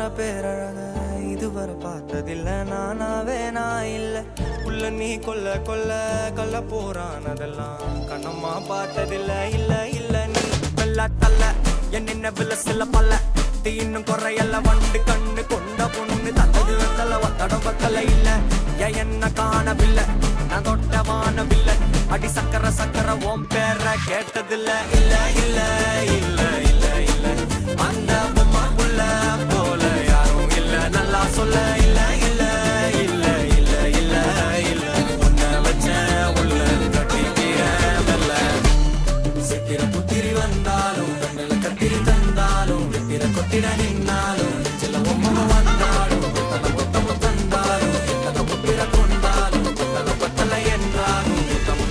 வர பேரழக இதுவரை பார்த்ததில்ல. நானாவே நான் இல்ல உள்ள நீ கொல்ல கொல்ல கொல்ல போறான் அதெல்லாம் கண்ணம்மா பார்த்ததில்ல. இல்ல இல்ல நீ வெள்ள தள்ள என்ன வில சில பல்ல இன்னும் குறையல்ல வண்டு கண்ணு கொண்ட பொண்ணு தந்தது வெத்தல ஒத்தடம் பத்தல. இல்ல என்ன காணவில்லை நான் தொட்ட வானவில்லை அடி சக்கர சக்கர ஓம் பேர கேட்டதில்ல. இல்ல இல்ல இல்ல இல்ல இல்ல அந்த பொம்மா புள்ள போல யாரும் இல்ல நல்லா சொல்ல. இல்ல இல்ல இல்ல இல்ல இல்ல இல்ல உன்னை வச்ச உள்ள கட்டிக்கிற வெல்ல சித்திர புத்திரி வந்தாலும் கண்ணில கத்திரி தந்தாலும் வெத்திர கொத்திட நின்னாலும் சில ஒம்ம வந்தாலும் கொத்தம தந்தாலும் எத்தனை புத்திர கொண்டாலும் கொத்தல கொத்தல என்றாலும்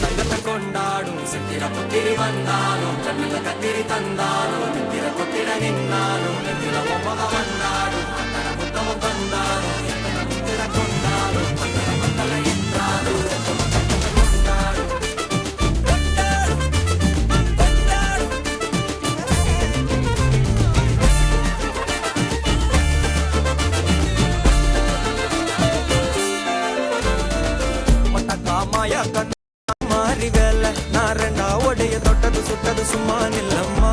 தங்கத்தை கொண்டாடும். சித்திர புத்திரி வந்தாலும் கண்ணில கத்திரி தந்தாலும் வெத்திர கொத்திட நின்னாலும் சில ஒம்ம வந்தாலும் கொத்தம தந்தாலும் எத்தனை புத்திர கொண்டாலும் கொத்தல என்றாலும் மாயா கண் மாறி வேலை நான் ரெண்டா உடைய தொட்டது சுட்டது சும்மா நில்லம்மா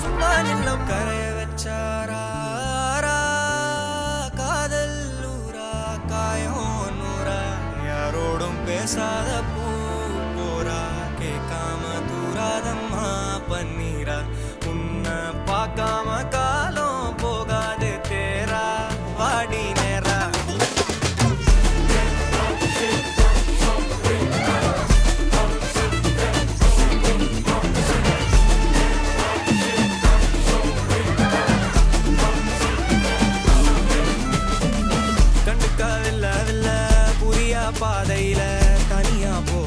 சும்மா நில்லம். கரைய வச்சாரா காதல் ஊரா காயம் நூறா யாரோடும் பேசாத பூ போரா கேட்காம தூராதம்மா பன்னீரா உன்னை பார்க்காம காலம் போகாது தேரா வாடி நேரா. பாதையில தனியா போ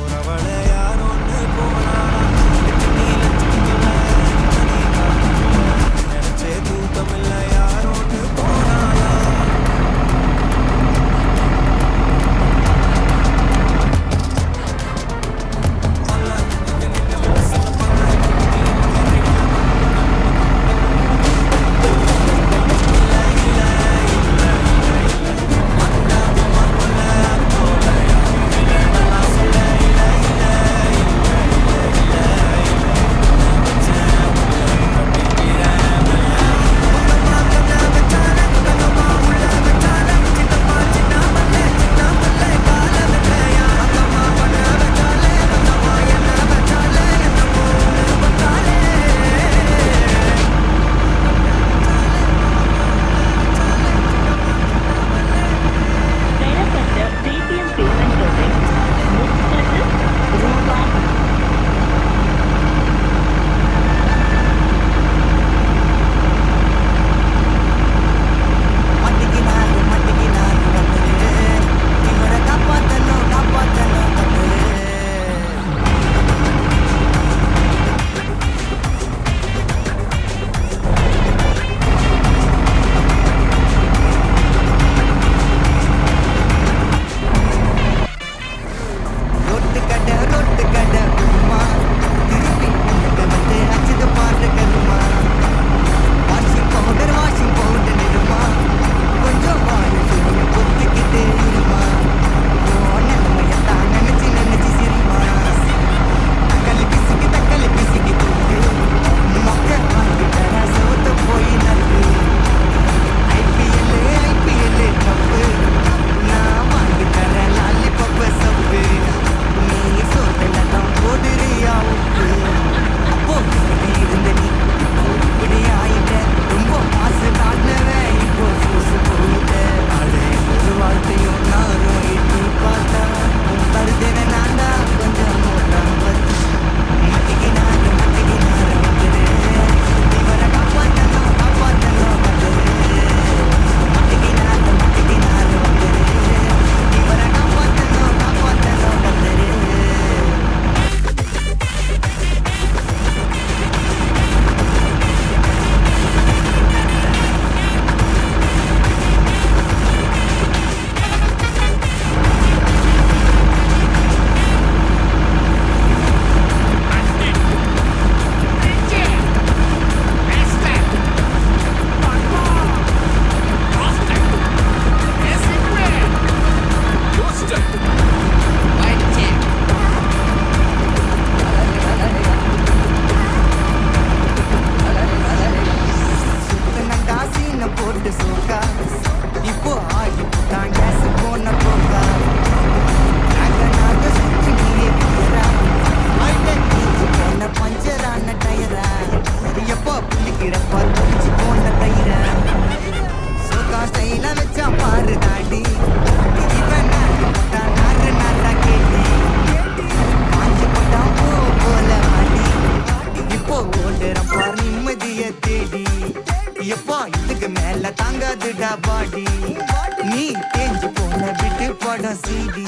படம் சிடி.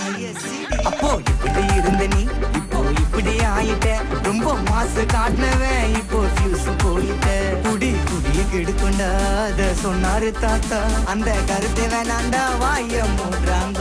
அப்போ இப்படி இருந்த நீ இப்போ இப்படி ஆயிட்ட. ரொம்ப மாசு காட்டினவன் இப்போ ஃபியூஸ் போயிட்ட. குடி குடிய கெடுக்கொண்டா அத சொன்னாரு தாத்தா. அந்த கருத்தை வேணாண்டா வாய மூடுறாங்க.